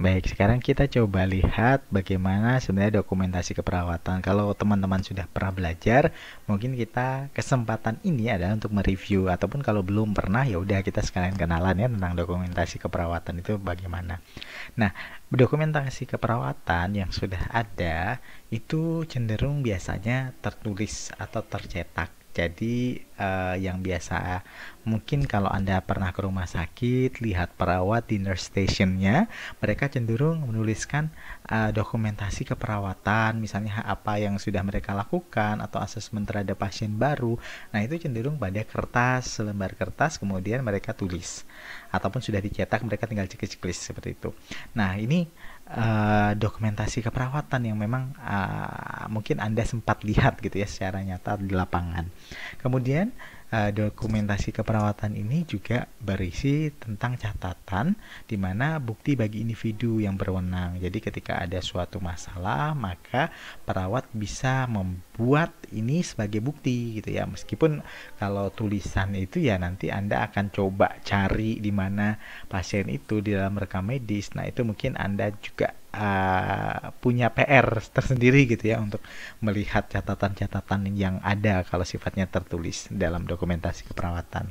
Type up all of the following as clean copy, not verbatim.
Baik, sekarang kita coba lihat bagaimana sebenarnya dokumentasi keperawatan. Kalau teman-teman sudah pernah belajar, mungkin kita kesempatan ini adalah untuk mereview ataupun kalau belum pernah ya udah kita sekalian kenalan ya tentang dokumentasi keperawatan itu bagaimana. Nah, dokumentasi keperawatan yang sudah ada itu cenderung biasanya tertulis atau tercetak. Jadi yang biasa mungkin kalau Anda pernah ke rumah sakit, lihat perawat di nurse stationnya, mereka cenderung menuliskan dokumentasi keperawatan, misalnya apa yang sudah mereka lakukan atau asesmen terhadap pasien baru. Nah, itu cenderung pada kertas, selembar kertas, kemudian mereka tulis. Ataupun sudah dicetak, mereka tinggal cekis-cekis seperti itu. Nah, ini dokumentasi keperawatan yang memang mungkin Anda sempat lihat gitu ya secara nyata di lapangan. Kemudian dokumentasi keperawatan ini juga berisi tentang catatan di mana bukti bagi individu yang berwenang. Jadi ketika ada suatu masalah, maka perawat bisa membuat ini sebagai bukti gitu ya. Meskipun kalau tulisan itu ya nanti Anda akan coba cari di mana pasien itu di dalam rekam medis. Nah, itu mungkin Anda juga punya PR tersendiri gitu ya untuk melihat catatan-catatan yang ada kalau sifatnya tertulis dalam dokumentasi keperawatan.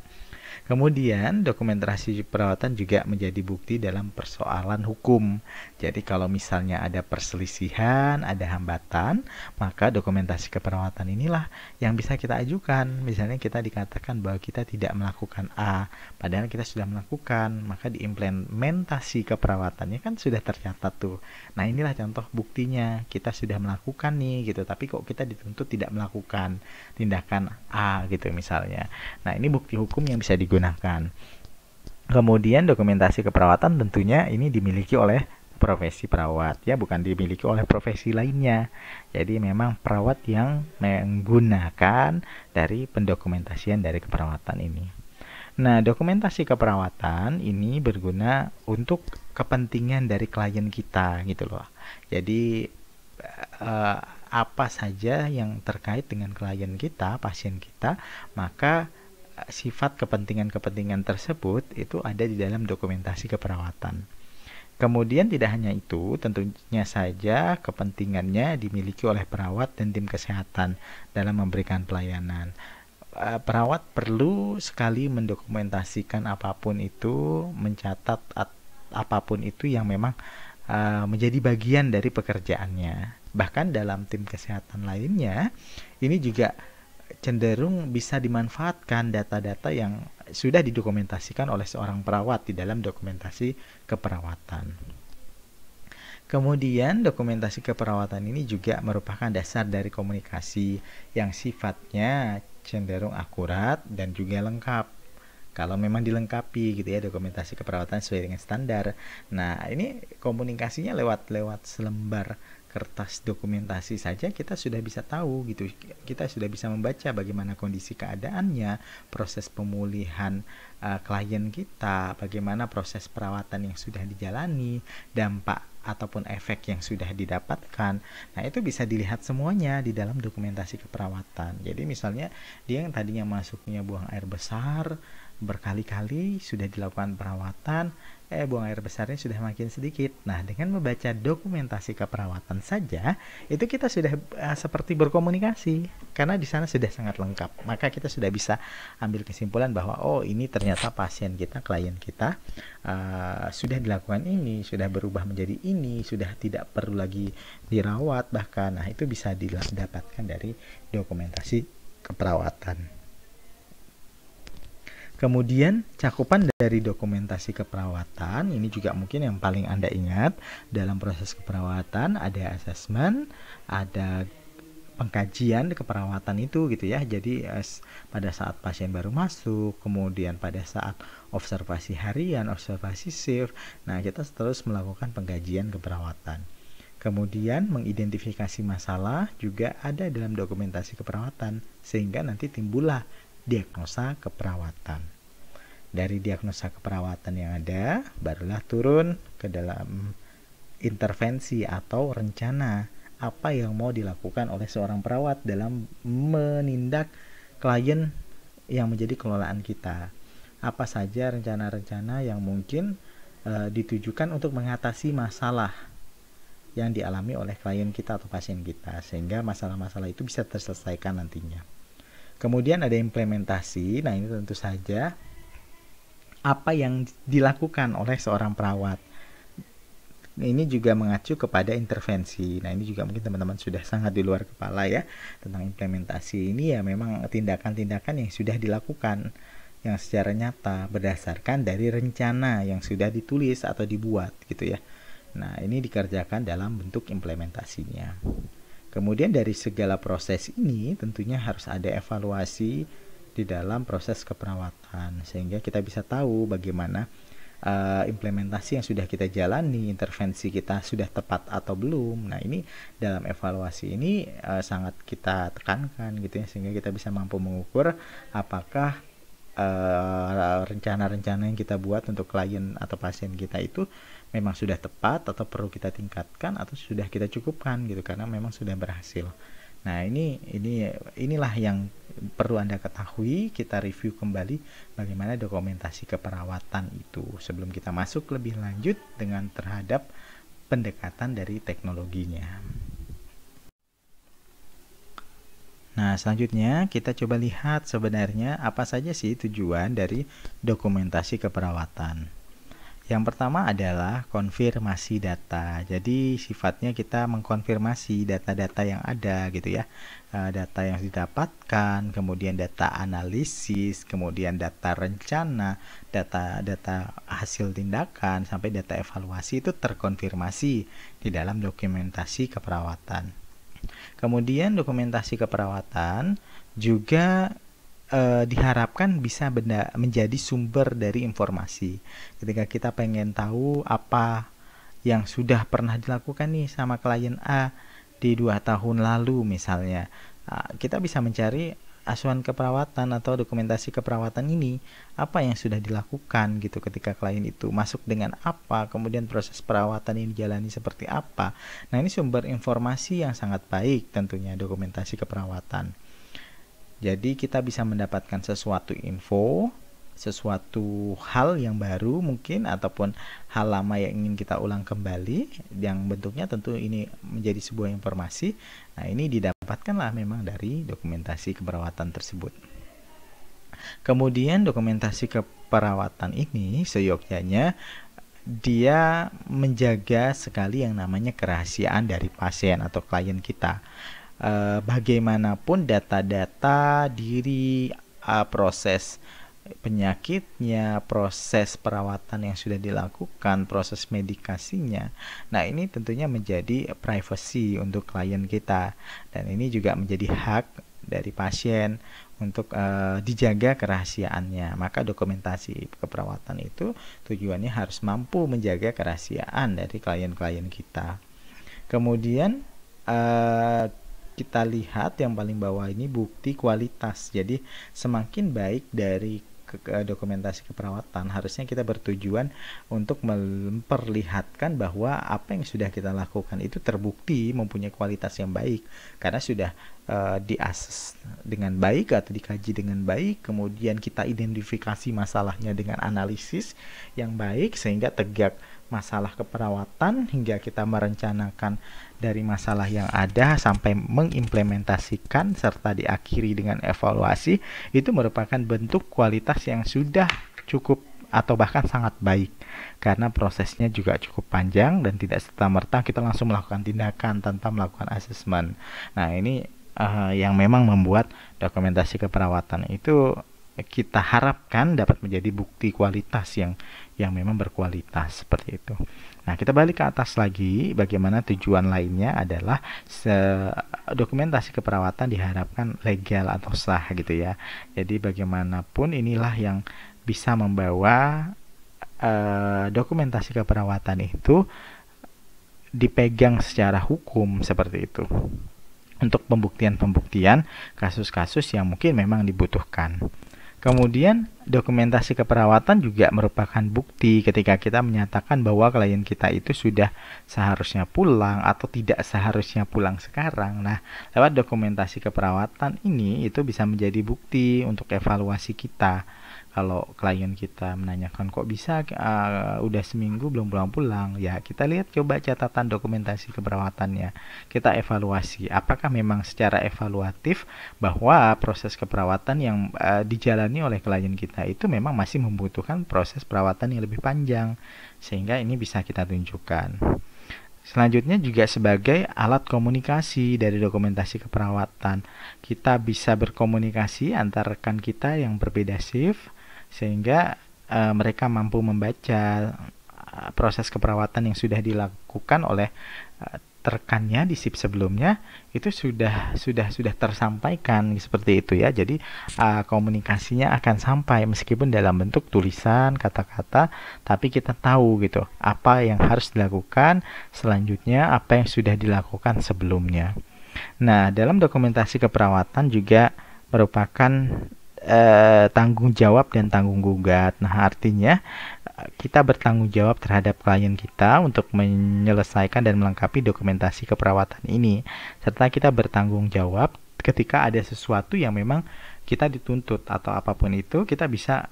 Kemudian dokumentasi perawatan juga menjadi bukti dalam persoalan hukum. Jadi kalau misalnya ada perselisihan, ada hambatan, maka dokumentasi keperawatan inilah yang bisa kita ajukan. Misalnya kita dikatakan bahwa kita tidak melakukan A, padahal kita sudah melakukan, maka diimplementasi keperawatannya kan sudah tercatat tuh. Nah, inilah contoh buktinya. Kita sudah melakukan nih gitu, tapi kok kita dituntut tidak melakukan tindakan A gitu misalnya. Nah, ini bukti hukum yang bisa digunakan. Kemudian dokumentasi keperawatan tentunya ini dimiliki oleh profesi perawat ya, bukan dimiliki oleh profesi lainnya. Jadi memang perawat yang menggunakan dari pendokumentasian dari keperawatan ini. Nah, dokumentasi keperawatan ini berguna untuk kepentingan dari klien kita gitu loh. Jadi eh, apa saja yang terkait dengan klien kita, pasien kita, maka sifat kepentingan-kepentingan tersebut itu ada di dalam dokumentasi keperawatan. Kemudian tidak hanya itu, tentunya saja kepentingannya dimiliki oleh perawat dan tim kesehatan dalam memberikan pelayanan. Perawat perlu sekali mendokumentasikan apapun itu, mencatat apapun itu yang memang menjadi bagian dari pekerjaannya. Bahkan dalam tim kesehatan lainnya, ini juga cenderung bisa dimanfaatkan data-data yang sudah didokumentasikan oleh seorang perawat di dalam dokumentasi keperawatan. Kemudian dokumentasi keperawatan ini juga merupakan dasar dari komunikasi yang sifatnya cenderung akurat dan juga lengkap. Kalau memang dilengkapi gitu ya dokumentasi keperawatan sesuai dengan standar. Nah, ini komunikasinya lewat selembar kertas dokumentasi saja kita sudah bisa tahu gitu. Kita sudah bisa membaca bagaimana kondisi keadaannya, proses pemulihan klien kita, bagaimana proses perawatan yang sudah dijalani, dampak ataupun efek yang sudah didapatkan. Nah, itu bisa dilihat semuanya di dalam dokumentasi keperawatan. Jadi misalnya dia yang tadinya masuknya buang air besar, berkali-kali sudah dilakukan perawatan, buang air besarnya sudah makin sedikit. Nah, dengan membaca dokumentasi keperawatan saja, itu kita sudah seperti berkomunikasi karena di sana sudah sangat lengkap. Maka kita sudah bisa ambil kesimpulan bahwa oh, ini ternyata pasien kita, klien kita sudah dilakukan ini, sudah berubah menjadi ini, sudah tidak perlu lagi dirawat bahkan. Nah, itu bisa didapatkan dari dokumentasi keperawatan. Kemudian cakupan dari dokumentasi keperawatan ini juga mungkin yang paling Anda ingat dalam proses keperawatan ada asesmen, ada pengkajian keperawatan itu gitu ya. Jadi pada saat pasien baru masuk, kemudian pada saat observasi harian, observasi shift, nah kita terus melakukan pengkajian keperawatan. Kemudian mengidentifikasi masalah juga ada dalam dokumentasi keperawatan sehingga nanti timbullah diagnosa keperawatan. Dari diagnosa keperawatan yang ada, barulah turun ke dalam intervensi atau rencana apa yang mau dilakukan oleh seorang perawat dalam menindak klien yang menjadi kelolaan kita. Apa saja rencana-rencana yang mungkin ditujukan untuk mengatasi masalah yang dialami oleh klien kita atau pasien kita, sehingga masalah-masalah itu bisa terselesaikan nantinya. Kemudian ada implementasi. Nah, ini tentu saja apa yang dilakukan oleh seorang perawat. Ini juga mengacu kepada intervensi. Nah, ini juga mungkin teman-teman sudah sangat di luar kepala ya tentang implementasi. Ini ya memang tindakan-tindakan yang sudah dilakukan yang secara nyata berdasarkan dari rencana yang sudah ditulis atau dibuat gitu ya. Nah, ini dikerjakan dalam bentuk implementasinya. Kemudian dari segala proses ini tentunya harus ada evaluasi di dalam proses keperawatan, sehingga kita bisa tahu bagaimana implementasi yang sudah kita jalani, intervensi kita sudah tepat atau belum. Nah, ini dalam evaluasi ini sangat kita tekankan gitu ya, sehingga kita bisa mampu mengukur apakah rencana-rencana yang kita buat untuk klien atau pasien kita itu memang sudah tepat atau perlu kita tingkatkan atau sudah kita cukupkan gitu, karena memang sudah berhasil. Nah, inilah yang perlu Anda ketahui. Kita review kembali bagaimana dokumentasi keperawatan itu sebelum kita masuk lebih lanjut dengan terhadap pendekatan dari teknologinya. Nah, selanjutnya kita coba lihat sebenarnya apa saja sih tujuan dari dokumentasi keperawatan. Yang pertama adalah konfirmasi data. Jadi sifatnya kita mengkonfirmasi data-data yang ada gitu ya. Data yang didapatkan, kemudian data analisis, kemudian data rencana, data hasil tindakan, sampai data evaluasi itu terkonfirmasi di dalam dokumentasi keperawatan. Kemudian dokumentasi keperawatan juga diharapkan bisa menjadi sumber dari informasi. Ketika kita pengen tahu apa yang sudah pernah dilakukan nih sama klien A di 2 tahun lalu misalnya, kita bisa mencari asuhan keperawatan atau dokumentasi keperawatan ini, apa yang sudah dilakukan gitu ketika klien itu masuk dengan apa, kemudian proses perawatan ini dijalani seperti apa. Nah, ini sumber informasi yang sangat baik tentunya dokumentasi keperawatan. Jadi kita bisa mendapatkan sesuatu info, sesuatu hal yang baru mungkin, ataupun hal lama yang ingin kita ulang kembali, yang bentuknya tentu ini menjadi sebuah informasi. Nah, ini didapatkanlah memang dari dokumentasi keperawatan tersebut. Kemudian dokumentasi keperawatan ini seyogyanya dia menjaga sekali yang namanya kerahasiaan dari pasien atau klien kita. Bagaimanapun data-data diri, proses penyakitnya, proses perawatan yang sudah dilakukan, proses medikasinya. Nah, ini tentunya menjadi privacy untuk klien kita, dan ini juga menjadi hak dari pasien untuk dijaga kerahasiaannya. Maka dokumentasi keperawatan itu tujuannya harus mampu menjaga kerahasiaan dari klien-klien kita. Kemudian kita lihat yang paling bawah ini bukti kualitas. Jadi semakin baik dari dokumentasi keperawatan, harusnya kita bertujuan untuk memperlihatkan bahwa apa yang sudah kita lakukan itu terbukti mempunyai kualitas yang baik, karena sudah diakses dengan baik atau dikaji dengan baik, kemudian kita identifikasi masalahnya dengan analisis yang baik sehingga tegak masalah keperawatan, hingga kita merencanakan dari masalah yang ada sampai mengimplementasikan serta diakhiri dengan evaluasi. Itu merupakan bentuk kualitas yang sudah cukup atau bahkan sangat baik, karena prosesnya juga cukup panjang dan tidak serta-merta kita langsung melakukan tindakan tanpa melakukan asesmen. Nah, ini yang memang membuat dokumentasi keperawatan itu kita harapkan dapat menjadi bukti kualitas yang memang berkualitas seperti itu. Nah, kita balik ke atas lagi, bagaimana tujuan lainnya adalah dokumentasi keperawatan diharapkan legal atau sah gitu ya. Jadi bagaimanapun inilah yang bisa membawa dokumentasi keperawatan itu dipegang secara hukum seperti itu, untuk pembuktian-pembuktian kasus-kasus yang mungkin memang dibutuhkan. Kemudian dokumentasi keperawatan juga merupakan bukti ketika kita menyatakan bahwa klien kita itu sudah seharusnya pulang atau tidak seharusnya pulang sekarang. Nah, lewat dokumentasi keperawatan ini itu bisa menjadi bukti untuk evaluasi kita. Kalau klien kita menanyakan kok bisa udah seminggu belum pulang-pulang, ya kita lihat coba catatan dokumentasi keperawatannya. Kita evaluasi apakah memang secara evaluatif bahwa proses keperawatan yang dijalani oleh klien kita itu memang masih membutuhkan proses perawatan yang lebih panjang, sehingga ini bisa kita tunjukkan. Selanjutnya juga sebagai alat komunikasi dari dokumentasi keperawatan. Kita bisa berkomunikasi antar rekan kita yang berbeda shift, sehingga mereka mampu membaca proses keperawatan yang sudah dilakukan oleh rekannya di shift sebelumnya, itu sudah tersampaikan seperti itu ya. Jadi komunikasinya akan sampai meskipun dalam bentuk tulisan, kata-kata, tapi kita tahu gitu apa yang harus dilakukan selanjutnya, apa yang sudah dilakukan sebelumnya. Nah, dalam dokumentasi keperawatan juga merupakan tanggung jawab dan tanggung gugat. Nah, artinya kita bertanggung jawab terhadap klien kita untuk menyelesaikan dan melengkapi dokumentasi keperawatan ini, serta kita bertanggung jawab ketika ada sesuatu yang memang kita dituntut atau apapun itu, kita bisa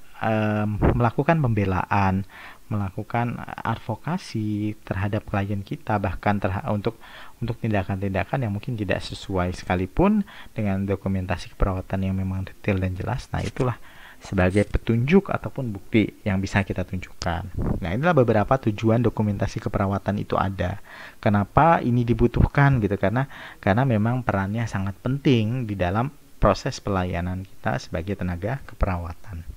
melakukan pembelaan, melakukan advokasi terhadap klien kita, bahkan untuk tindakan-tindakan yang mungkin tidak sesuai sekalipun dengan dokumentasi keperawatan yang memang detail dan jelas. Nah, itulah sebagai petunjuk ataupun bukti yang bisa kita tunjukkan. Nah, inilah beberapa tujuan dokumentasi keperawatan itu ada. Kenapa ini dibutuhkan gitu? Karena memang perannya sangat penting di dalam proses pelayanan kita sebagai tenaga keperawatan.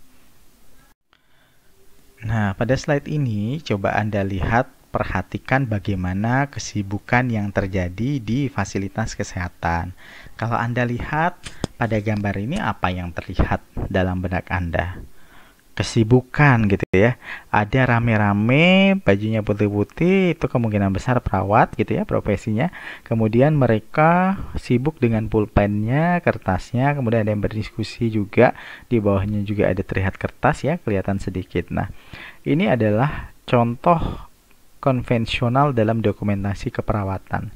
Nah, pada slide ini coba Anda lihat, perhatikan bagaimana kesibukan yang terjadi di fasilitas kesehatan. Kalau Anda lihat pada gambar ini, apa yang terlihat dalam benak Anda? Kesibukan gitu ya. Ada rame-rame, bajunya putih-putih, itu kemungkinan besar perawat gitu ya profesinya. Kemudian mereka sibuk dengan pulpennya, kertasnya, kemudian ada yang berdiskusi juga. Di bawahnya juga ada terlihat kertas ya, kelihatan sedikit. Nah, ini adalah contoh konvensional dalam dokumentasi keperawatan.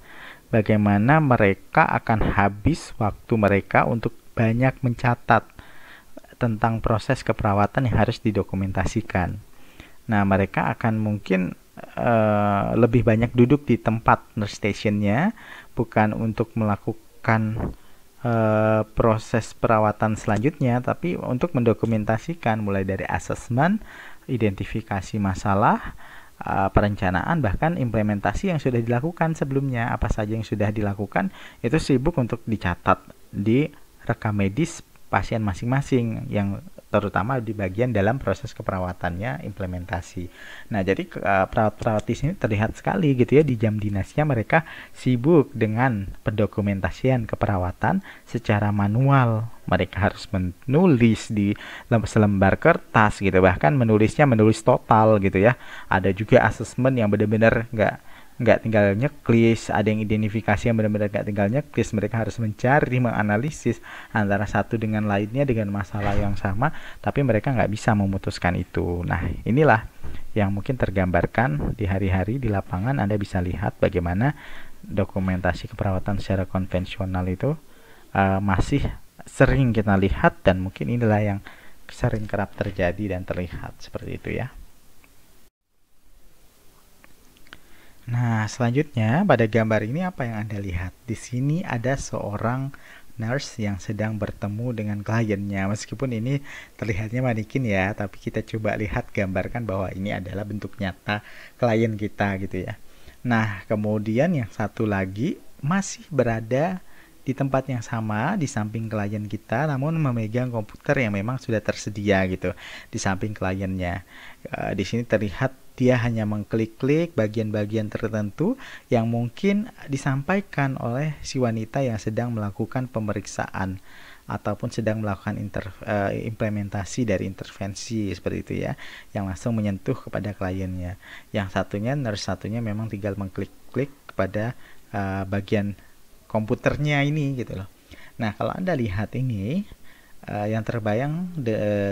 Bagaimana mereka akan habis waktu mereka untuk banyak mencatat tentang proses keperawatan yang harus didokumentasikan. Nah, mereka akan mungkin lebih banyak duduk di tempat nurse stationnya, bukan untuk melakukan proses perawatan selanjutnya, tapi untuk mendokumentasikan mulai dari asesmen, identifikasi masalah, perencanaan, bahkan implementasi yang sudah dilakukan sebelumnya. Apa saja yang sudah dilakukan itu sibuk untuk dicatat di rekam medis pasien masing-masing, yang terutama di bagian dalam proses keperawatannya implementasi. Nah, jadi perawat-perawat di sini terlihat sekali gitu ya, di jam dinasnya mereka sibuk dengan pendokumentasian keperawatan secara manual. Mereka harus menulis di selembar kertas gitu, bahkan menulis total gitu ya. Ada juga asesmen yang benar-benar nggak tinggal nyeklis, ada yang identifikasi yang benar-benar nggak tinggal nyeklis. Mereka harus mencari, menganalisis antara satu dengan lainnya dengan masalah yang sama, tapi mereka nggak bisa memutuskan itu. Nah, inilah yang mungkin tergambarkan di hari-hari di lapangan. Anda bisa lihat bagaimana dokumentasi keperawatan secara konvensional itu masih sering kita lihat, dan mungkin inilah yang sering kerap terjadi dan terlihat seperti itu ya. Nah, selanjutnya pada gambar ini apa yang Anda lihat? Di sini ada seorang nurse yang sedang bertemu dengan kliennya. Meskipun ini terlihatnya manekin ya, tapi kita coba lihat, gambarkan bahwa ini adalah bentuk nyata klien kita gitu ya. Nah, kemudian yang satu lagi masih berada di tempat yang sama di samping klien kita, namun memegang komputer yang memang sudah tersedia gitu di samping kliennya. Di sini terlihat dia hanya mengklik-klik bagian-bagian tertentu yang mungkin disampaikan oleh si wanita yang sedang melakukan pemeriksaan ataupun sedang melakukan implementasi dari intervensi seperti itu ya, yang langsung menyentuh kepada kliennya. Yang satunya, nurse satunya, memang tinggal mengklik-klik kepada bagian komputernya ini gitu loh. Nah, kalau Anda lihat ini, yang terbayang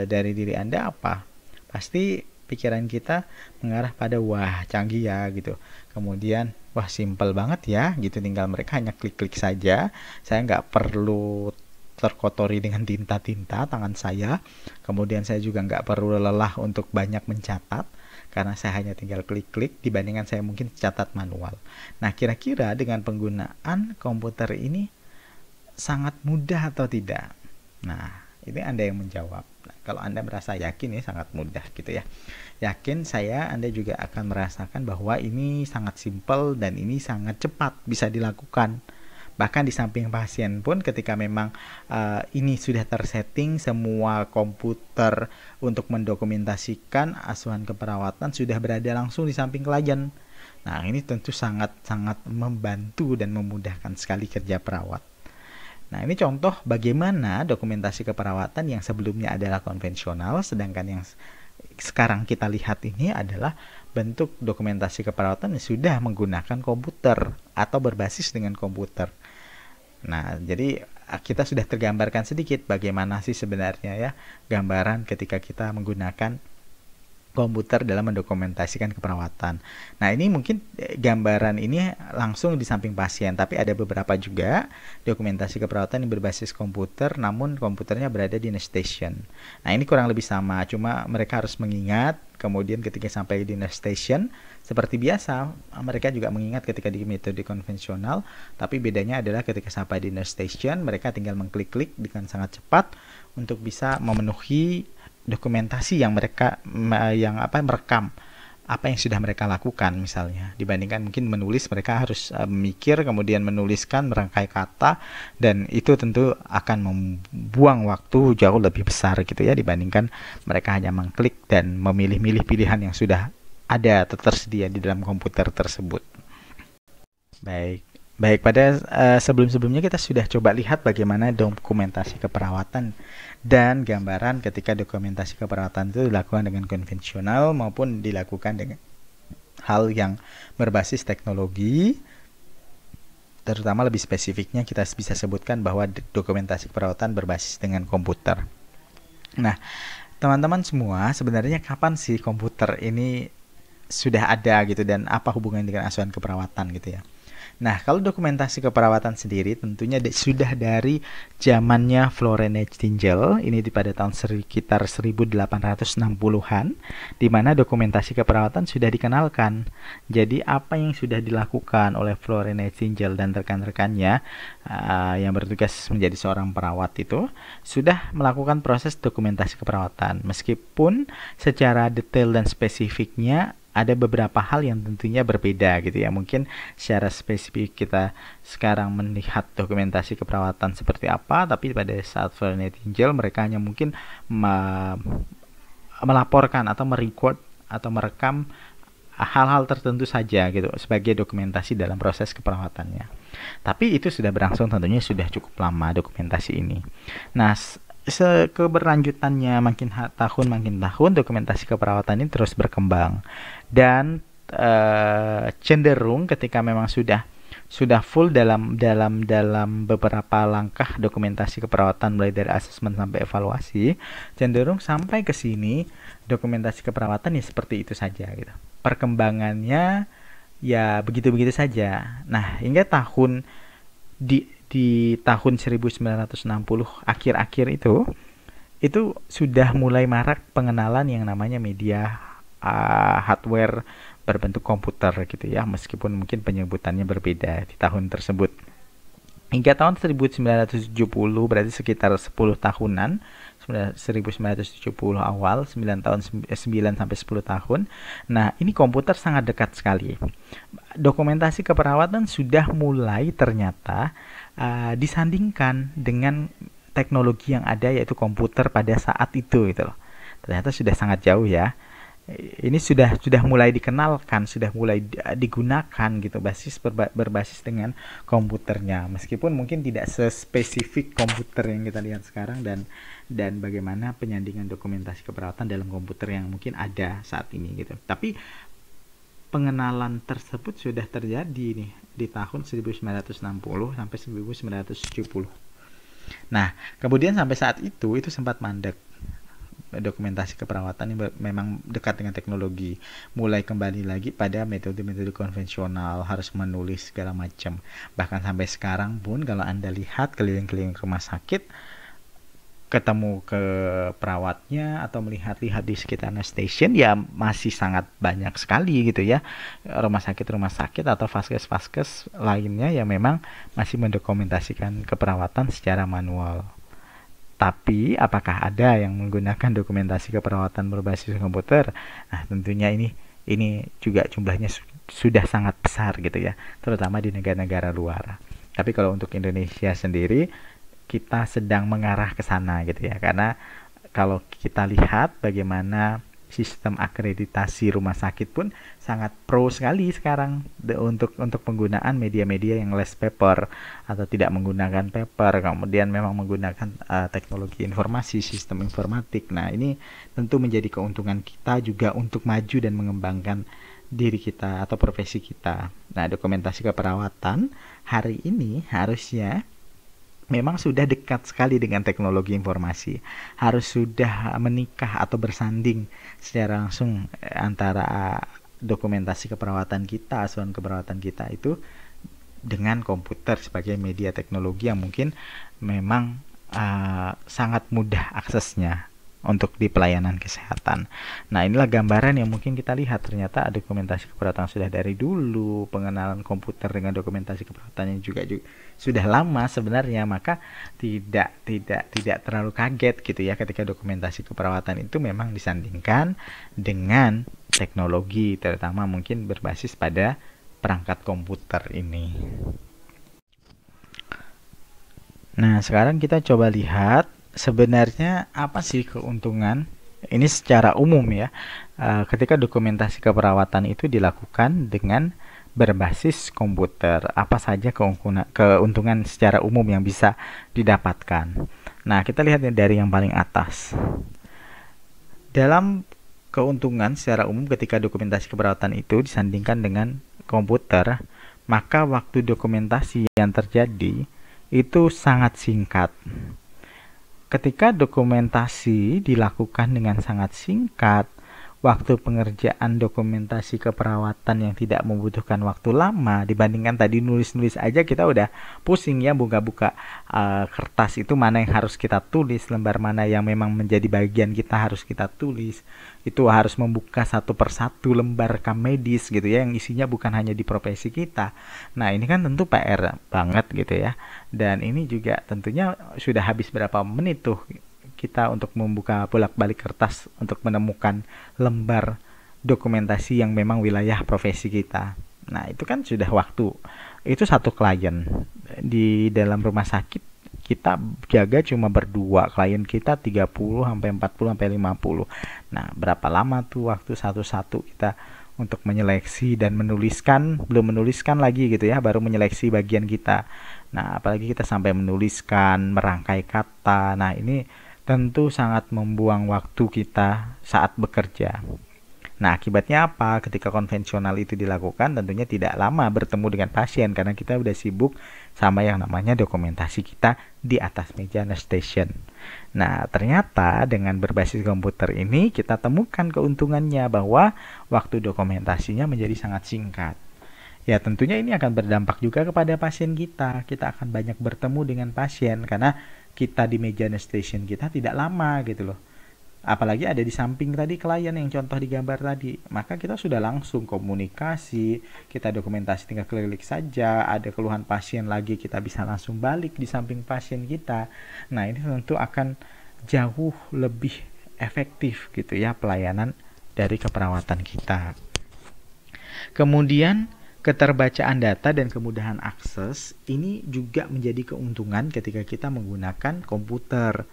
dari diri Anda apa? Pasti pikiran kita mengarah pada wah canggih ya gitu. Kemudian wah simple banget ya gitu, tinggal mereka hanya klik-klik saja. Saya nggak perlu terkotori dengan tinta-tinta tangan saya. Kemudian saya juga nggak perlu lelah untuk banyak mencatat, karena saya hanya tinggal klik-klik dibandingkan saya mungkin catat manual. Nah, kira-kira dengan penggunaan komputer ini sangat mudah atau tidak? Nah, ini Anda yang menjawab. Nah, kalau Anda merasa yakin ini sangat mudah gitu ya. Yakin saya, Anda juga akan merasakan bahwa ini sangat simpel dan ini sangat cepat bisa dilakukan. Bahkan di samping pasien pun ketika memang ini sudah tersetting, semua komputer untuk mendokumentasikan asuhan keperawatan sudah berada langsung di samping klien. Nah, ini tentu sangat-sangat membantu dan memudahkan sekali kerja perawat. Nah, ini contoh bagaimana dokumentasi keperawatan yang sebelumnya adalah konvensional, sedangkan yang sekarang kita lihat ini adalah bentuk dokumentasi keperawatan yang sudah menggunakan komputer atau berbasis dengan komputer. Nah, jadi kita sudah tergambarkan sedikit bagaimana sih sebenarnya ya gambaran ketika kita menggunakan komputer dalam mendokumentasikan keperawatan. Nah, ini mungkin gambaran ini langsung di samping pasien, tapi ada beberapa juga dokumentasi keperawatan yang berbasis komputer, namun komputernya berada di nurse station. Nah, ini kurang lebih sama, cuma mereka harus mengingat, kemudian ketika sampai di nurse station, seperti biasa, mereka juga mengingat ketika di metode konvensional, tapi bedanya adalah ketika sampai di nurse station, mereka tinggal mengklik-klik dengan sangat cepat untuk bisa memenuhi dokumentasi yang mereka merekam apa yang sudah mereka lakukan misalnya, dibandingkan mungkin menulis, mereka harus memikir kemudian menuliskan, merangkai kata, dan itu tentu akan membuang waktu jauh lebih besar gitu ya, dibandingkan mereka hanya mengklik dan memilih-milih pilihan yang sudah ada atau tersedia di dalam komputer tersebut. Baik, pada sebelum-sebelumnya kita sudah coba lihat bagaimana dokumentasi keperawatan dan gambaran ketika dokumentasi keperawatan itu dilakukan dengan konvensional maupun dilakukan dengan hal yang berbasis teknologi. Terutama lebih spesifiknya kita bisa sebutkan bahwa dokumentasi keperawatan berbasis dengan komputer. Nah, teman-teman semua, sebenarnya kapan sih komputer ini sudah ada gitu, dan apa hubungannya dengan asuhan keperawatan gitu ya? Nah, kalau dokumentasi keperawatan sendiri tentunya sudah dari zamannya Florence Nightingale, ini pada tahun sekitar 1860-an, di mana dokumentasi keperawatan sudah dikenalkan. Jadi apa yang sudah dilakukan oleh Florence Nightingale dan rekan-rekannya yang bertugas menjadi seorang perawat itu sudah melakukan proses dokumentasi keperawatan, meskipun secara detail dan spesifiknya ada beberapa hal yang tentunya berbeda gitu ya. Mungkin secara spesifik kita sekarang melihat dokumentasi keperawatan seperti apa, tapi pada saat Florence Nightingale mereka hanya mungkin melaporkan atau merecord atau merekam hal-hal tertentu saja gitu sebagai dokumentasi dalam proses keperawatannya. Tapi itu sudah berlangsung tentunya sudah cukup lama dokumentasi ini. Nah, keberlanjutannya makin tahun dokumentasi keperawatan ini terus berkembang, dan cenderung ketika memang sudah full dalam beberapa langkah dokumentasi keperawatan mulai dari asesmen sampai evaluasi, cenderung sampai ke sini dokumentasi keperawatan ya seperti itu saja gitu. Perkembangannya ya begitu-begitu saja. Nah, hingga di tahun 1960 akhir-akhir itu sudah mulai marak pengenalan yang namanya media hardware berbentuk komputer gitu ya, meskipun mungkin penyebutannya berbeda di tahun tersebut. Hingga tahun 1970, berarti sekitar 10 tahunan, 1970 awal, 9 sampai 10 tahun. Nah, ini komputer sangat dekat sekali. Dokumentasi keperawatan sudah mulai ternyata disandingkan dengan teknologi yang ada, yaitu komputer pada saat itu gitu loh. Ternyata sudah sangat jauh ya. Ini sudah mulai dikenalkan, sudah mulai digunakan gitu, berbasis dengan komputernya, meskipun mungkin tidak sespesifik komputer yang kita lihat sekarang, dan bagaimana penyandingan dokumentasi keperawatan dalam komputer yang mungkin ada saat ini gitu. Tapi pengenalan tersebut sudah terjadi nih di tahun 1960 sampai 1970. Nah, kemudian sampai saat itu sempat mandek. dokumentasi keperawatan yang memang dekat dengan teknologi, mulai kembali lagi pada metode-metode konvensional, harus menulis segala macam. Bahkan sampai sekarang pun kalau Anda lihat keliling-keliling rumah sakit, ketemu ke perawatnya atau melihat-lihat di sekitarnya stasiun, ya masih sangat banyak sekali gitu ya rumah sakit atau vaskes lainnya yang memang masih mendokumentasikan keperawatan secara manual. Tapi apakah ada yang menggunakan dokumentasi keperawatan berbasis komputer? Nah, tentunya ini juga jumlahnya sudah sangat besar gitu ya, terutama di negara-negara luar. Tapi kalau untuk Indonesia sendiri, kita sedang mengarah ke sana gitu ya, karena kalau kita lihat bagaimana sistem akreditasi rumah sakit pun sangat pro sekali sekarang untuk penggunaan media-media yang less paper atau tidak menggunakan paper, kemudian memang menggunakan teknologi informasi, sistem informatik. Nah, ini tentu menjadi keuntungan kita juga untuk maju dan mengembangkan diri kita atau profesi kita. Nah, dokumentasi keperawatan hari ini harusnya memang sudah dekat sekali dengan teknologi informasi, harus sudah menikah atau bersanding secara langsung antara dokumentasi keperawatan kita, asuhan keperawatan kita itu dengan komputer sebagai media teknologi yang mungkin memang sangat mudah aksesnya untuk di pelayanan kesehatan. Nah, inilah gambaran yang mungkin kita lihat, ternyata dokumentasi keperawatan sudah dari dulu, pengenalan komputer dengan dokumentasi keperawatan yang juga sudah lama sebenarnya, maka tidak terlalu kaget gitu ya ketika dokumentasi keperawatan itu memang disandingkan dengan teknologi, terutama mungkin berbasis pada perangkat komputer ini. Nah, sekarang kita coba lihat sebenarnya apa sih keuntungan ini secara umum ya ketika dokumentasi keperawatan itu dilakukan dengan berbasis komputer. Apa saja keuntungan secara umum yang bisa didapatkan? Nah, kita lihat dari yang paling atas. Dalam keuntungan secara umum ketika dokumentasi keperawatan itu disandingkan dengan komputer, maka waktu dokumentasi yang terjadi itu sangat singkat. Ketika dokumentasi dilakukan dengan sangat singkat, waktu pengerjaan dokumentasi keperawatan yang tidak membutuhkan waktu lama dibandingkan tadi nulis-nulis aja kita udah pusing ya, buka-buka kertas itu mana yang harus kita tulis, lembar mana yang memang menjadi bagian kita harus kita tulis, itu harus membuka satu persatu lembar rekam medis gitu ya, yang isinya bukan hanya di profesi kita. Nah, ini kan tentu PR banget gitu ya, dan ini juga tentunya sudah habis berapa menit tuh kita untuk membuka bolak-balik kertas untuk menemukan lembar dokumentasi yang memang wilayah profesi kita. Nah, itu kan sudah waktu. Itu satu klien. Di dalam rumah sakit kita jaga cuma berdua, klien kita 30 sampai 40 sampai 50. Nah, berapa lama tuh waktu satu-satu kita untuk menyeleksi dan menuliskan, belum menuliskan lagi gitu ya, baru menyeleksi bagian kita. Nah, apalagi kita sampai menuliskan, merangkai kata. Nah, ini tentu sangat membuang waktu kita saat bekerja. Nah, akibatnya apa? Ketika konvensional itu dilakukan, tentunya tidak lama bertemu dengan pasien karena kita udah sibuk sama yang namanya dokumentasi kita di atas meja station. Nah, ternyata dengan berbasis komputer ini kita temukan keuntungannya bahwa waktu dokumentasinya menjadi sangat singkat. Ya, tentunya ini akan berdampak juga kepada pasien kita. Kita akan banyak bertemu dengan pasien karena kita di meja station kita tidak lama gitu loh. Apalagi ada di samping tadi klien yang contoh di gambar tadi, maka kita sudah langsung komunikasi, kita dokumentasi tinggal klik saja, ada keluhan pasien lagi kita bisa langsung balik di samping pasien kita. Nah, ini tentu akan jauh lebih efektif gitu ya pelayanan dari keperawatan kita. Kemudian keterbacaan data dan kemudahan akses ini juga menjadi keuntungan ketika kita menggunakan komputer.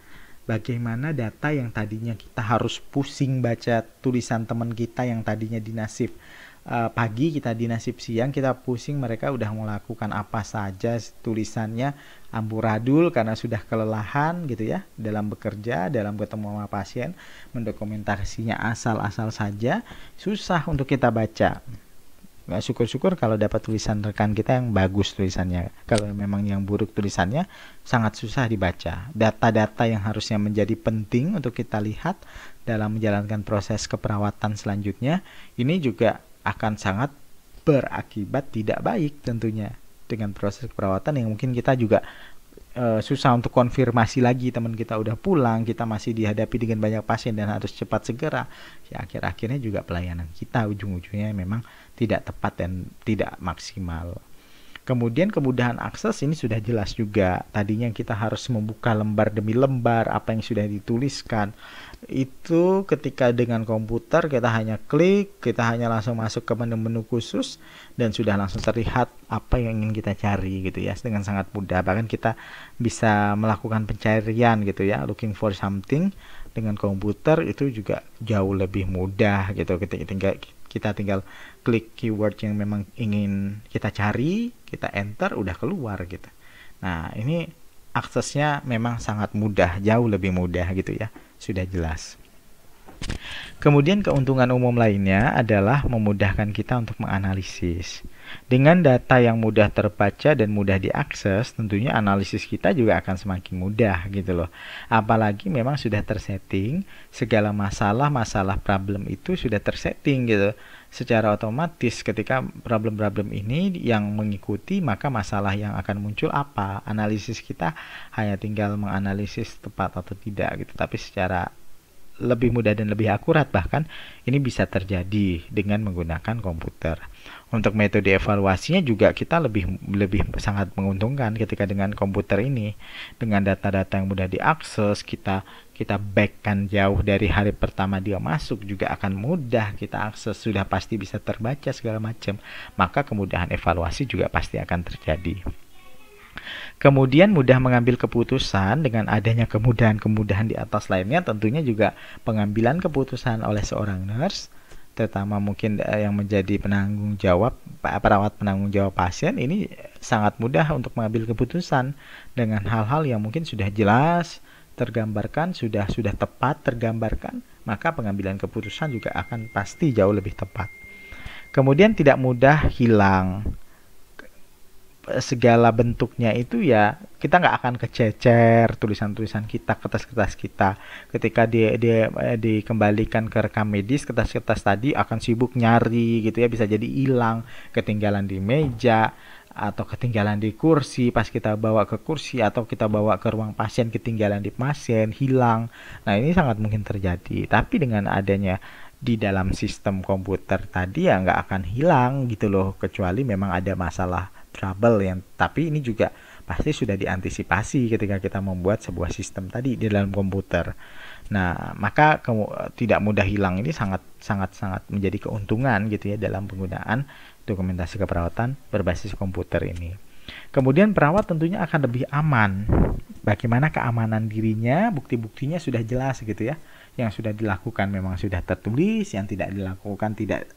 Bagaimana data yang tadinya kita harus pusing baca tulisan teman kita yang tadinya di nasib pagi, kita di nasib siang, kita pusing mereka udah melakukan apa saja tulisannya amburadul karena sudah kelelahan gitu ya dalam bekerja, dalam ketemu sama pasien, mendokumentasinya asal-asal saja, susah untuk kita baca. syukur-syukur kalau dapat tulisan rekan kita yang bagus tulisannya. Kalau memang yang buruk tulisannya, sangat susah dibaca. Data-data yang harusnya menjadi penting untuk kita lihat dalam menjalankan proses keperawatan selanjutnya, ini juga akan sangat berakibat tidak baik tentunya dengan proses keperawatan yang mungkin kita juga susah untuk konfirmasi lagi. Teman kita udah pulang, kita masih dihadapi dengan banyak pasien dan harus cepat segera, ya akhir-akhirnya juga pelayanan kita ujung-ujungnya memang tidak tepat dan tidak maksimal. Kemudian kemudahan akses ini sudah jelas juga. Tadinya kita harus membuka lembar demi lembar apa yang sudah dituliskan. Itu ketika dengan komputer kita hanya klik, kita hanya langsung masuk ke menu-menu khusus dan sudah langsung terlihat apa yang ingin kita cari gitu ya, dengan sangat mudah. Bahkan kita bisa melakukan pencarian gitu ya, looking for something dengan komputer itu juga jauh lebih mudah gitu. Kita tinggal klik keyword yang memang ingin kita cari, kita enter, udah keluar gitu. Nah, ini aksesnya memang sangat mudah, jauh lebih mudah gitu ya, sudah jelas. Kemudian keuntungan umum lainnya adalah memudahkan kita untuk menganalisis. Dengan data yang mudah terbaca dan mudah diakses, tentunya analisis kita juga akan semakin mudah gitu loh. Apalagi memang sudah tersetting, segala masalah problem itu sudah tersetting gitu. Secara otomatis ketika problem-problem ini yang mengikuti, maka masalah yang akan muncul apa? Analisis kita hanya tinggal menganalisis tepat atau tidak gitu, tapi secara lebih mudah dan lebih akurat. Bahkan ini bisa terjadi dengan menggunakan komputer. Untuk metode evaluasinya juga kita lebih sangat menguntungkan ketika dengan komputer ini. Dengan data-data yang mudah diakses, kita backkan jauh dari hari pertama dia masuk, juga akan mudah kita akses, sudah pasti bisa terbaca segala macam. Maka kemudahan evaluasi juga pasti akan terjadi. Kemudian mudah mengambil keputusan. Dengan adanya kemudahan-kemudahan di atas lainnya, tentunya juga pengambilan keputusan oleh seorang nurse, terutama mungkin yang menjadi perawat penanggung jawab pasien, ini sangat mudah untuk mengambil keputusan dengan hal-hal yang mungkin sudah jelas tergambarkan, sudah tepat tergambarkan, maka pengambilan keputusan juga akan pasti jauh lebih tepat. Kemudian tidak mudah hilang. Segala bentuknya itu ya, kita nggak akan kececer tulisan-tulisan kita, kertas-kertas kita. Ketika dia dikembalikan ke rekam medis, kertas-kertas tadi akan sibuk nyari gitu ya, bisa jadi hilang, ketinggalan di meja atau ketinggalan di kursi pas kita bawa ke kursi, atau kita bawa ke ruang pasien ketinggalan di pasien, hilang. Nah, ini sangat mungkin terjadi. Tapi dengan adanya di dalam sistem komputer tadi ya nggak akan hilang gitu loh, kecuali memang ada masalah trouble yang, tapi ini juga pasti sudah diantisipasi ketika kita membuat sebuah sistem tadi di dalam komputer. Nah, maka tidak mudah hilang ini sangat menjadi keuntungan gitu ya dalam penggunaan dokumentasi keperawatan berbasis komputer ini. Kemudian perawat tentunya akan lebih aman. Bagaimana keamanan dirinya, bukti-buktinya sudah jelas gitu ya. Yang sudah dilakukan memang sudah tertulis, yang tidak dilakukan tidak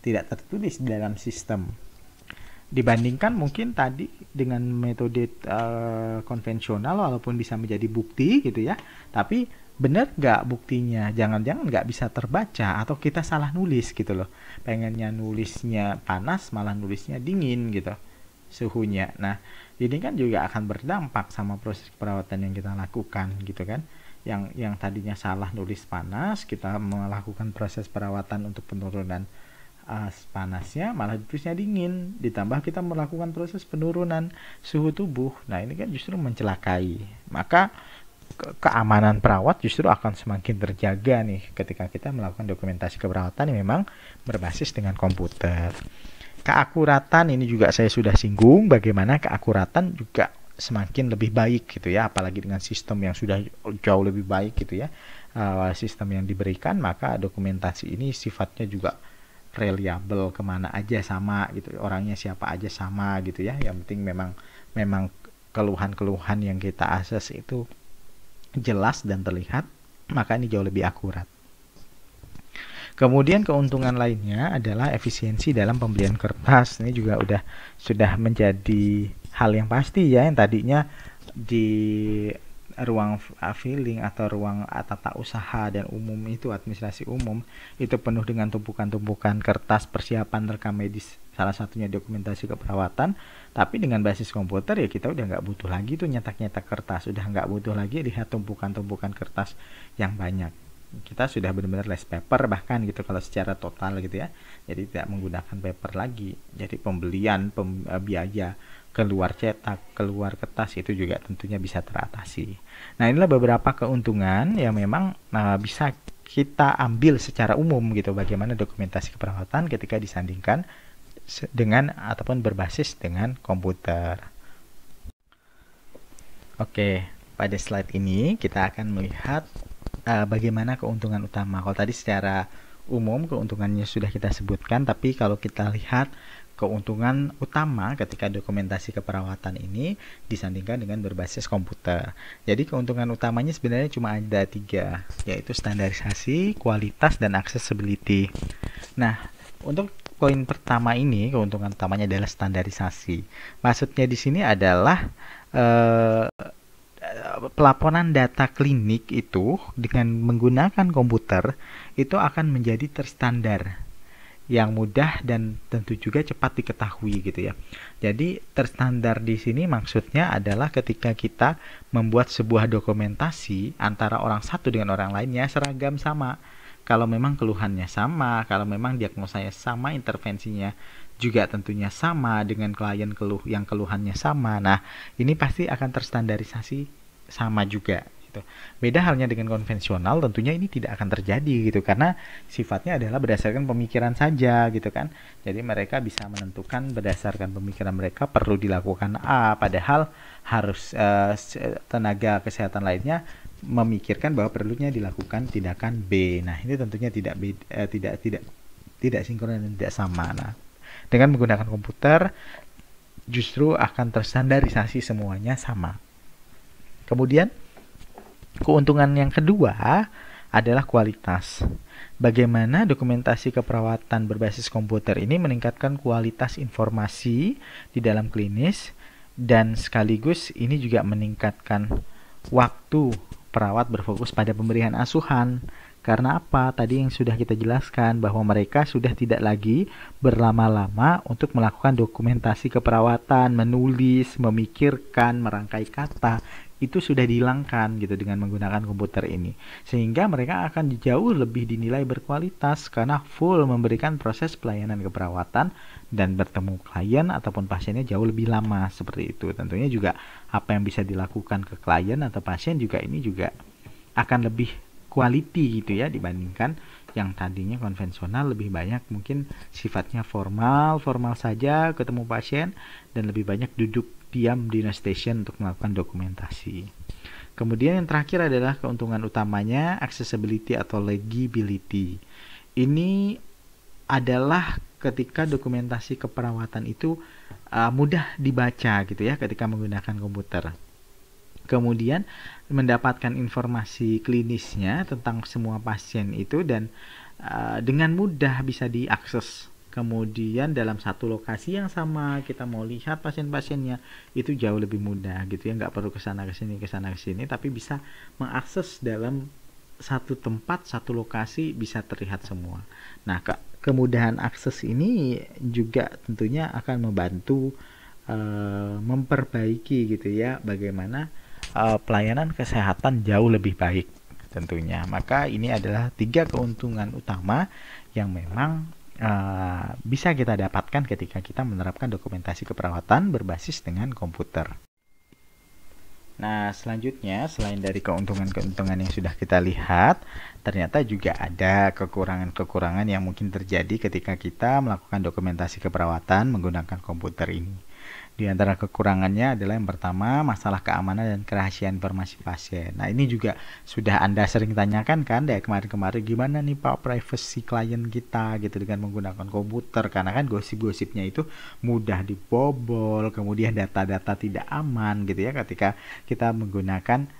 tertulis di dalam sistem. Dibandingkan mungkin tadi dengan metode konvensional, walaupun bisa menjadi bukti gitu ya, tapi benar nggak buktinya, jangan-jangan nggak bisa terbaca, atau kita salah nulis gitu loh, pengennya nulisnya panas malah nulisnya dingin gitu suhunya. Nah, ini kan juga akan berdampak sama proses perawatan yang kita lakukan gitu kan. Yang tadinya salah nulis panas, kita melakukan proses perawatan untuk penurunan panasnya malah ditulisnya dingin, ditambah kita melakukan proses penurunan suhu tubuh. Nah, ini kan justru mencelakai. Maka keamanan perawat justru akan semakin terjaga nih ketika kita melakukan dokumentasi keperawatan yang memang berbasis dengan komputer. Keakuratan ini juga saya sudah singgung, bagaimana keakuratan juga semakin lebih baik gitu ya, apalagi dengan sistem yang sudah jauh lebih baik gitu ya, sistem yang diberikan, maka dokumentasi ini sifatnya juga reliable, kemana aja sama gitu, orangnya siapa aja sama gitu ya, yang penting memang keluhan-keluhan yang kita akses itu jelas dan terlihat, maka ini jauh lebih akurat. Kemudian keuntungan lainnya adalah efisiensi dalam pembelian kertas. Ini juga sudah menjadi hal yang pasti ya, yang tadinya ruang filling atau ruang tata usaha dan umum itu, administrasi umum, itu penuh dengan tumpukan-tumpukan kertas persiapan rekam medis, salah satunya dokumentasi keperawatan. Tapi dengan basis komputer ya kita udah nggak butuh lagi tuh nyetak-nyetak kertas, udah nggak butuh lagi lihat tumpukan-tumpukan kertas yang banyak. Kita sudah benar-benar less paper bahkan gitu kalau secara total gitu ya. Jadi tidak menggunakan paper lagi. Jadi pembelian biaya keluar cetak, keluar kertas itu juga tentunya bisa teratasi. Nah, inilah beberapa keuntungan yang memang bisa kita ambil secara umum gitu, bagaimana dokumentasi keperawatan ketika disandingkan dengan ataupun berbasis dengan komputer. Oke, pada slide ini kita akan melihat bagaimana keuntungan utama. Kalau tadi secara umum keuntungannya sudah kita sebutkan, tapi kalau kita lihat keuntungan utama ketika dokumentasi keperawatan ini disandingkan dengan berbasis komputer. Jadi keuntungan utamanya sebenarnya cuma ada 3, yaitu standarisasi, kualitas, dan accessibility. Nah, untuk poin pertama ini, keuntungan utamanya adalah standarisasi. Maksudnya di sini adalah pelaporan data klinik itu dengan menggunakan komputer itu akan menjadi terstandar, yang mudah dan tentu juga cepat diketahui gitu ya. Jadi terstandar di sini maksudnya adalah ketika kita membuat sebuah dokumentasi antara orang satu dengan orang lainnya seragam sama. Kalau memang keluhannya sama, kalau memang diagnosanya sama, intervensinya juga tentunya sama dengan klien yang keluhannya sama. Nah, ini pasti akan terstandarisasi sama juga. Beda halnya dengan konvensional, tentunya ini tidak akan terjadi gitu karena sifatnya adalah berdasarkan pemikiran saja gitu kan. Jadi mereka bisa menentukan berdasarkan pemikiran mereka perlu dilakukan A, padahal harus tenaga kesehatan lainnya memikirkan bahwa perlunya dilakukan tindakan B. Nah, ini tentunya tidak sinkron dan tidak sama. Nah, dengan menggunakan komputer justru akan terstandarisasi semuanya sama. Kemudian keuntungan yang kedua adalah kualitas. Bagaimana dokumentasi keperawatan berbasis komputer ini meningkatkan kualitas informasi di dalam klinis dan sekaligus ini juga meningkatkan waktu perawat berfokus pada pemberian asuhan. Karena apa? Tadi yang sudah kita jelaskan bahwa mereka sudah tidak lagi berlama-lama untuk melakukan dokumentasi keperawatan, menulis, memikirkan, merangkai kata. Itu sudah dihilangkan gitu dengan menggunakan komputer ini, sehingga mereka akan jauh lebih dinilai berkualitas karena full memberikan proses pelayanan keperawatan dan bertemu klien ataupun pasiennya jauh lebih lama seperti itu. Tentunya juga apa yang bisa dilakukan ke klien atau pasien juga ini juga akan lebih quality gitu ya, dibandingkan yang tadinya konvensional lebih banyak mungkin sifatnya formal saja ketemu pasien dan lebih banyak duduk diam di nurse station untuk melakukan dokumentasi. Kemudian yang terakhir adalah keuntungan utamanya accessibility atau legibility. Ini adalah ketika dokumentasi keperawatan itu mudah dibaca gitu ya ketika menggunakan komputer. Kemudian mendapatkan informasi klinisnya tentang semua pasien itu dan dengan mudah bisa diakses. Kemudian dalam satu lokasi yang sama kita mau lihat pasien-pasiennya itu jauh lebih mudah gitu ya, nggak perlu kesana kesini, tapi bisa mengakses dalam satu tempat, satu lokasi bisa terlihat semua. Nah, kemudahan akses ini juga tentunya akan membantu memperbaiki gitu ya bagaimana pelayanan kesehatan jauh lebih baik tentunya. Maka ini adalah 3 keuntungan utama yang memang bisa kita dapatkan ketika kita menerapkan dokumentasi keperawatan berbasis dengan komputer. Nah, selanjutnya selain dari keuntungan-keuntungan yang sudah kita lihat, ternyata juga ada kekurangan-kekurangan yang mungkin terjadi ketika kita melakukan dokumentasi keperawatan menggunakan komputer ini. Di antara kekurangannya adalah yang pertama, masalah keamanan dan kerahasiaan informasi pasien. Nah, ini juga sudah Anda sering tanyakan kan dari kemarin-kemarin, gimana nih Pak privacy klien kita gitu dengan menggunakan komputer, karena kan gosip-gosipnya itu mudah dibobol, kemudian data-data tidak aman gitu ya ketika kita menggunakan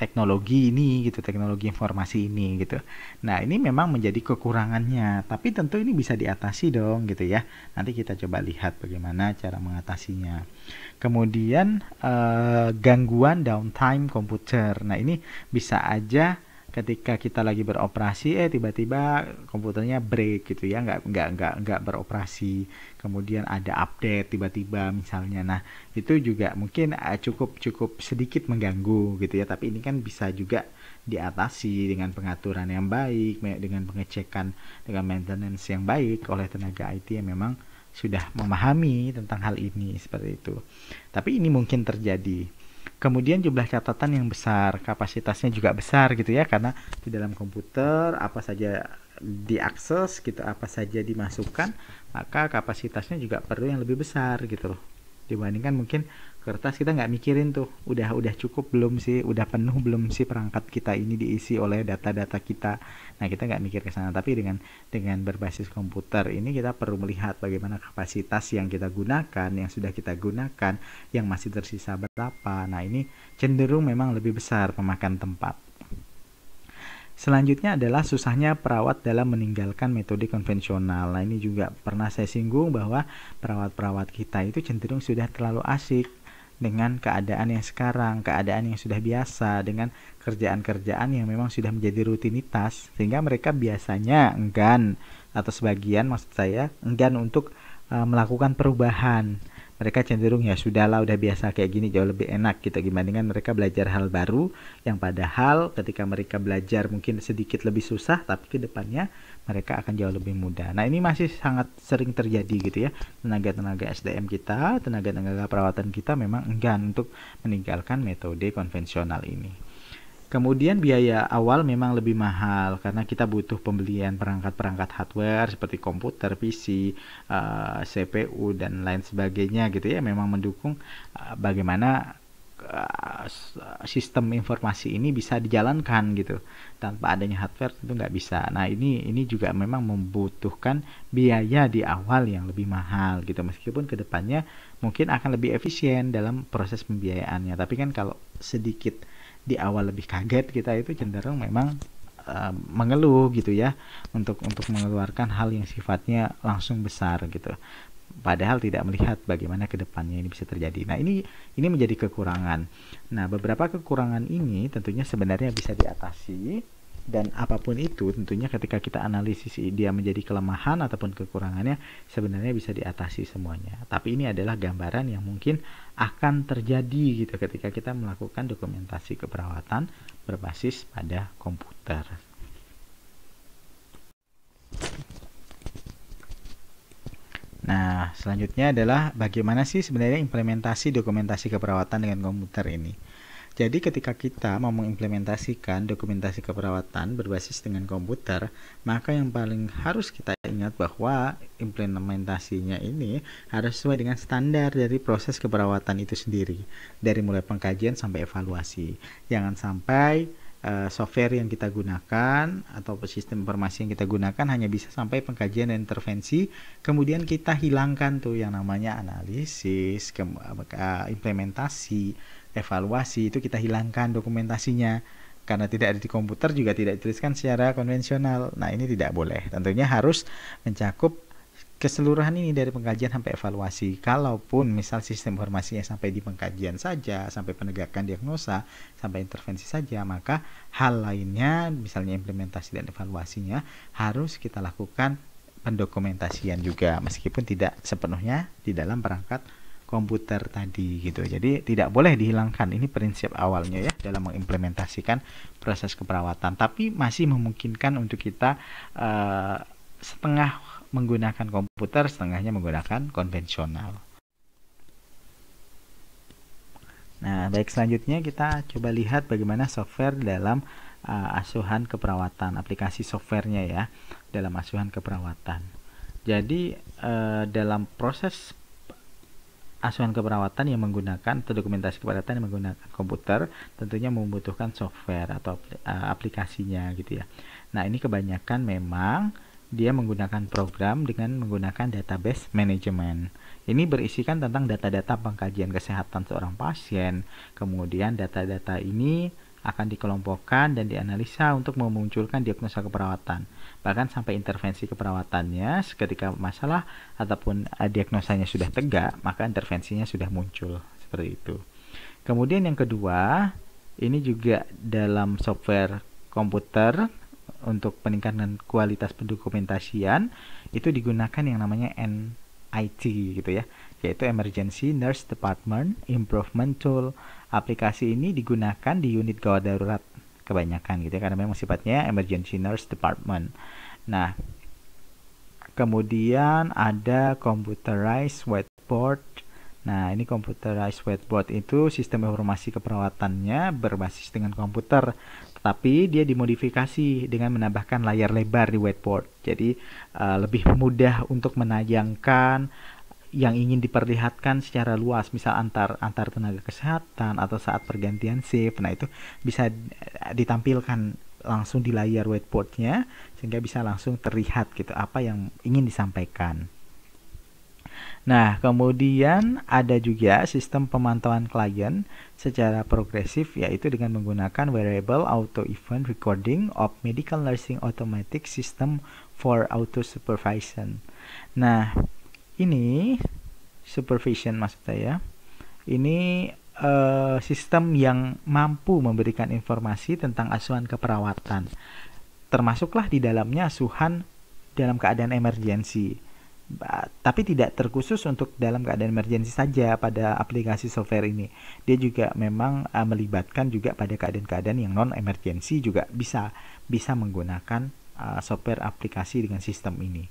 teknologi ini gitu, teknologi informasi ini gitu. Nah, ini memang menjadi kekurangannya, tapi tentu ini bisa diatasi dong gitu ya. Nanti kita coba lihat bagaimana cara mengatasinya. Kemudian gangguan downtime komputer. Nah, ini bisa aja ketika kita lagi beroperasi tiba-tiba komputernya break gitu ya, nggak beroperasi, kemudian ada update tiba-tiba misalnya. Nah, itu juga mungkin cukup sedikit mengganggu gitu ya, tapi ini kan bisa juga diatasi dengan pengaturan yang baik, dengan pengecekan, dengan maintenance yang baik oleh tenaga IT yang memang sudah memahami tentang hal ini, seperti itu. Tapi ini mungkin terjadi. Kemudian jumlah catatan yang besar, kapasitasnya juga besar gitu ya, karena di dalam komputer apa saja diakses gitu, apa saja dimasukkan, maka kapasitasnya juga perlu yang lebih besar gitu loh. Dibandingkan mungkin kertas, kita nggak mikirin tuh udah cukup belum sih, udah penuh belum sih perangkat kita ini diisi oleh data-data kita. Nah, kita nggak mikir ke sana, tapi dengan berbasis komputer ini kita perlu melihat bagaimana kapasitas yang kita gunakan, yang sudah kita gunakan, yang masih tersisa berapa. Nah, ini cenderung memang lebih besar memakan tempat. Selanjutnya adalah susahnya perawat dalam meninggalkan metode konvensional. Nah, ini juga pernah saya singgung bahwa perawat-perawat kita itu cenderung sudah terlalu asik dengan keadaan yang sekarang, keadaan yang sudah biasa, dengan kerjaan-kerjaan yang memang sudah menjadi rutinitas, sehingga mereka biasanya enggan, atau sebagian maksud saya, enggan untuk melakukan perubahan. Mereka cenderung ya sudahlah, udah biasa kayak gini, jauh lebih enak gitu, dibandingkan mereka belajar hal baru yang padahal ketika mereka belajar mungkin sedikit lebih susah, tapi ke depannya mereka akan jauh lebih mudah. Nah, ini masih sangat sering terjadi gitu ya. Tenaga-tenaga SDM kita, tenaga-tenaga perawatan kita memang enggan untuk meninggalkan metode konvensional ini. Kemudian biaya awal memang lebih mahal karena kita butuh pembelian perangkat-perangkat hardware seperti komputer, PC, CPU dan lain sebagainya gitu ya, memang mendukung bagaimana sistem informasi ini bisa dijalankan gitu. Tanpa adanya hardware tentu nggak bisa. Nah, ini juga memang membutuhkan biaya di awal yang lebih mahal gitu, meskipun kedepannya mungkin akan lebih efisien dalam proses pembiayaannya. Tapi kan kalau sedikit di awal lebih kaget, kita itu cenderung memang mengeluh gitu ya, untuk mengeluarkan hal yang sifatnya langsung besar gitu, padahal tidak melihat bagaimana kedepannya ini bisa terjadi. Nah, ini menjadi kekurangan. Nah, beberapa kekurangan ini tentunya sebenarnya bisa diatasi, dan apapun itu tentunya ketika kita analisis dia menjadi kelemahan ataupun kekurangannya, sebenarnya bisa diatasi semuanya. Tapi ini adalah gambaran yang mungkin akan terjadi gitu ketika kita melakukan dokumentasi keperawatan berbasis pada komputer. Nah, selanjutnya adalah bagaimana sih sebenarnya implementasi dokumentasi keperawatan dengan komputer ini. Jadi ketika kita mau mengimplementasikan dokumentasi keperawatan berbasis dengan komputer, maka yang paling harus kita ingat bahwa implementasinya ini harus sesuai dengan standar dari proses keperawatan itu sendiri, dari mulai pengkajian sampai evaluasi. Jangan sampai software yang kita gunakan atau sistem informasi yang kita gunakan hanya bisa sampai pengkajian dan intervensi, kemudian kita hilangkan tuh yang namanya analisis, implementasi, evaluasi, itu kita hilangkan dokumentasinya karena tidak ada di komputer, juga tidak dituliskan secara konvensional. Nah, ini tidak boleh. Tentunya harus mencakup keseluruhan ini dari pengkajian sampai evaluasi. Kalaupun misal sistem informasinya sampai di pengkajian saja, sampai penegakan diagnosa, sampai intervensi saja, maka hal lainnya misalnya implementasi dan evaluasinya harus kita lakukan pendokumentasian juga, meskipun tidak sepenuhnya di dalam perangkat komputer tadi gitu. Jadi tidak boleh dihilangkan. Ini prinsip awalnya ya dalam mengimplementasikan proses keperawatan. Tapi masih memungkinkan untuk kita setengah menggunakan komputer, setengahnya menggunakan konvensional. Nah, baik, selanjutnya kita coba lihat bagaimana software dalam asuhan keperawatan, aplikasi softwarenya ya dalam asuhan keperawatan. Jadi dalam proses asuhan keperawatan yang menggunakan atau dokumentasi keperawatan yang menggunakan komputer tentunya membutuhkan software atau aplikasinya gitu ya. Nah, ini kebanyakan memang dia menggunakan program dengan menggunakan database management. Ini berisikan tentang data-data pengkajian kesehatan seorang pasien. Kemudian data-data ini akan dikelompokkan dan dianalisa untuk memunculkan diagnosa keperawatan. Bahkan sampai intervensi keperawatannya ketika masalah ataupun diagnosanya sudah tegak, maka intervensinya sudah muncul seperti itu. Kemudian yang kedua, ini juga dalam software komputer untuk peningkatan kualitas pendokumentasian itu digunakan yang namanya NIT gitu ya, yaitu Emergency Nurse Department Improvement Tool. Aplikasi ini digunakan di unit gawat darurat kebanyakan gitu ya, karena memang sifatnya Emergency Nurse Department. Nah, kemudian ada Computerized Whiteboard. Nah, ini Computerized Whiteboard itu sistem informasi keperawatannya berbasis dengan komputer, tetapi dia dimodifikasi dengan menambahkan layar lebar di whiteboard. Jadi lebih mudah untuk menayangkan yang ingin diperlihatkan secara luas, misal antar tenaga kesehatan atau saat pergantian shift. Nah, itu bisa ditampilkan langsung di layar whiteboardnya sehingga bisa langsung terlihat gitu apa yang ingin disampaikan. Nah, kemudian ada juga sistem pemantauan klien secara progresif, yaitu dengan menggunakan Variable Auto Event Recording of Medical Nursing Automatic System for Auto Supervision. Nah, ini supervision maksud saya. Ini sistem yang mampu memberikan informasi tentang asuhan keperawatan. Termasuklah di dalamnya asuhan dalam keadaan emergensi. Tapi tidak terkhusus untuk dalam keadaan emergensi saja pada aplikasi software ini. Dia juga memang melibatkan juga pada keadaan-keadaan yang non emergensi juga bisa menggunakan software aplikasi dengan sistem ini.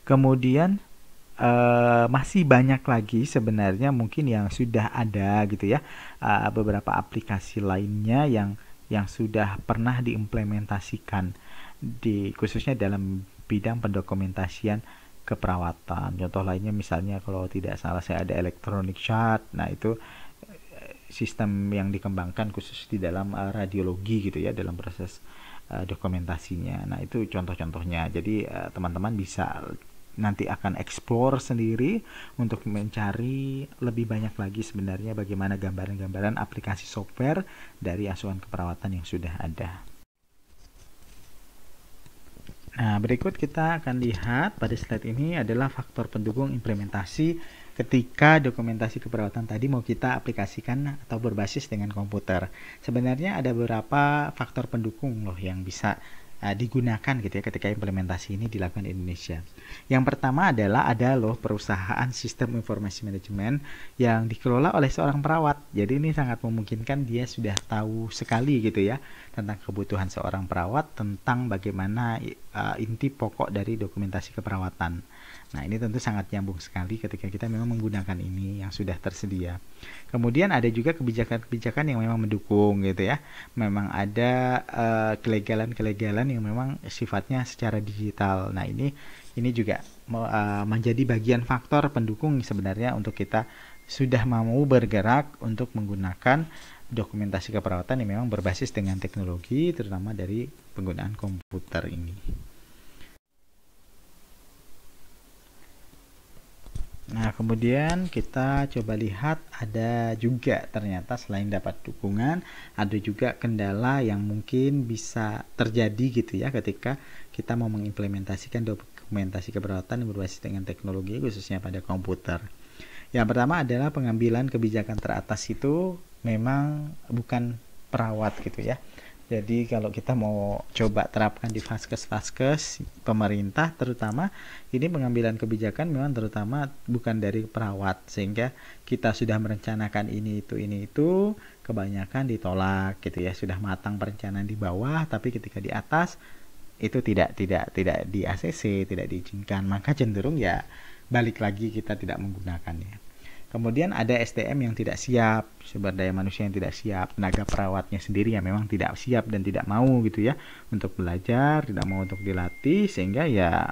Kemudian masih banyak lagi sebenarnya mungkin yang sudah ada gitu ya, beberapa aplikasi lainnya yang sudah pernah diimplementasikan khususnya dalam bidang pendokumentasian keperawatan. Contoh lainnya misalnya kalau tidak salah saya ada electronic chart. Nah, itu sistem yang dikembangkan khusus di dalam radiologi gitu ya, dalam proses dokumentasinya. Nah, itu contoh-contohnya. Jadi teman-teman bisa nanti akan explore sendiri untuk mencari lebih banyak lagi sebenarnya bagaimana gambaran-gambaran aplikasi software dari asuhan keperawatan yang sudah ada. Nah, berikut kita akan lihat pada slide ini adalah faktor pendukung implementasi ketika dokumentasi keperawatan tadi mau kita aplikasikan atau berbasis dengan komputer. Sebenarnya ada beberapa faktor pendukung loh yang bisa digunakan gitu ya ketika implementasi ini dilakukan di Indonesia. Yang pertama adalah ada loh perusahaan sistem informasi manajemen yang dikelola oleh seorang perawat. Jadi ini sangat memungkinkan dia sudah tahu sekali gitu ya tentang kebutuhan seorang perawat, tentang bagaimana inti pokok dari dokumentasi keperawatan. Nah, ini tentu sangat nyambung sekali ketika kita memang menggunakan ini yang sudah tersedia. Kemudian ada juga kebijakan-kebijakan yang memang mendukung gitu ya. Memang ada kelegalan-kelegalan yang memang sifatnya secara digital. Nah, ini juga menjadi bagian faktor pendukung sebenarnya untuk kita sudah mau bergerak untuk menggunakan dokumentasi keperawatan yang memang berbasis dengan teknologi, terutama dari penggunaan komputer ini. Nah, kemudian kita coba lihat ada juga ternyata selain dapat dukungan, ada juga kendala yang mungkin bisa terjadi gitu ya ketika kita mau mengimplementasikan dokumentasi keperawatan yang berbasis dengan teknologi khususnya pada komputer. Yang pertama adalah pengambilan kebijakan teratas itu memang bukan perawat gitu ya. Jadi kalau kita mau coba terapkan di vaskes pemerintah terutama, ini pengambilan kebijakan memang terutama bukan dari perawat, sehingga kita sudah merencanakan ini itu kebanyakan ditolak gitu ya. Sudah matang perencanaan di bawah, tapi ketika di atas itu tidak di ACC, tidak diizinkan, maka cenderung ya balik lagi kita tidak menggunakannya. Kemudian ada SDM yang tidak siap, sumber daya manusia yang tidak siap, tenaga perawatnya sendiri yang memang tidak siap dan tidak mau gitu ya untuk belajar, tidak mau untuk dilatih, sehingga ya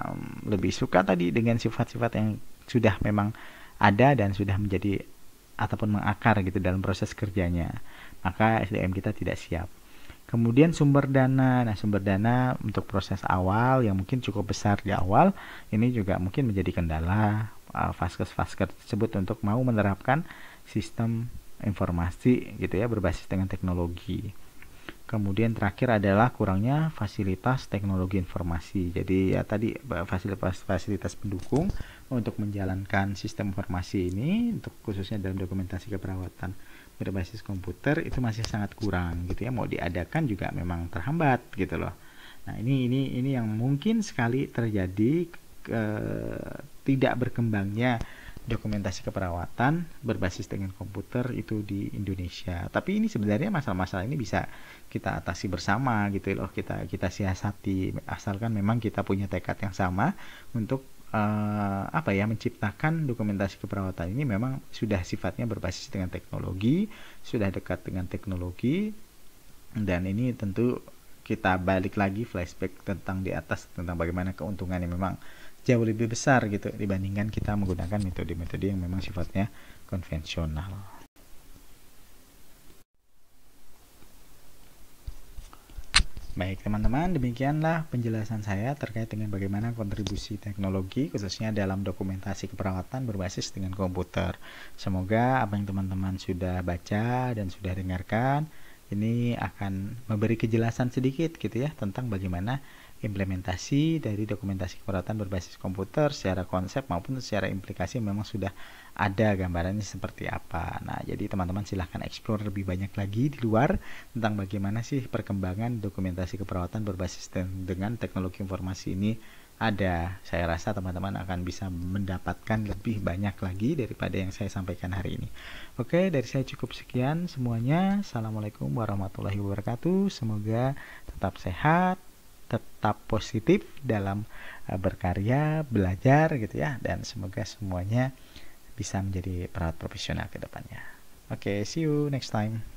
lebih suka tadi dengan sifat-sifat yang sudah memang ada dan sudah menjadi ataupun mengakar gitu dalam proses kerjanya. Maka SDM kita tidak siap. Kemudian sumber dana. Nah, sumber dana untuk proses awal yang mungkin cukup besar di awal, ini juga mungkin menjadi kendala vaskes tersebut untuk mau menerapkan sistem informasi gitu ya, berbasis dengan teknologi. Kemudian terakhir adalah kurangnya fasilitas teknologi informasi. Jadi ya tadi fasilitas pendukung untuk menjalankan sistem informasi ini, untuk khususnya dalam dokumentasi keperawatan berbasis komputer itu masih sangat kurang gitu ya. Mau diadakan juga memang terhambat gitu loh. Nah, ini yang mungkin sekali terjadi tidak berkembangnya dokumentasi keperawatan berbasis dengan komputer itu di Indonesia. Tapi ini sebenarnya masalah-masalah ini bisa kita atasi bersama gitu loh, kita siasati, asalkan memang kita punya tekad yang sama untuk menciptakan dokumentasi keperawatan ini memang sudah sifatnya berbasis dengan teknologi, sudah dekat dengan teknologi, dan ini tentu kita balik lagi flashback tentang di atas tentang bagaimana keuntungannya memang jauh lebih besar gitu dibandingkan kita menggunakan metode-metode yang memang sifatnya konvensional. Baik teman-teman, demikianlah penjelasan saya terkait dengan bagaimana kontribusi teknologi khususnya dalam dokumentasi keperawatan berbasis dengan komputer. Semoga apa yang teman-teman sudah baca dan sudah dengarkan ini akan memberi kejelasan sedikit gitu ya tentang bagaimana implementasi dari dokumentasi keperawatan berbasis komputer secara konsep maupun secara implikasi memang sudah ada gambarannya seperti apa. Nah, jadi teman-teman silahkan explore lebih banyak lagi di luar tentang bagaimana sih perkembangan dokumentasi keperawatan berbasis dengan teknologi informasi ini ada. Saya rasa teman-teman akan bisa mendapatkan lebih banyak lagi daripada yang saya sampaikan hari ini. Oke, dari saya cukup sekian semuanya. Assalamualaikum warahmatullahi wabarakatuh. Semoga tetap sehat, tetap positif dalam berkarya, belajar gitu ya, dan semoga semuanya bisa menjadi perawat profesional ke depannya. Oke, see you next time.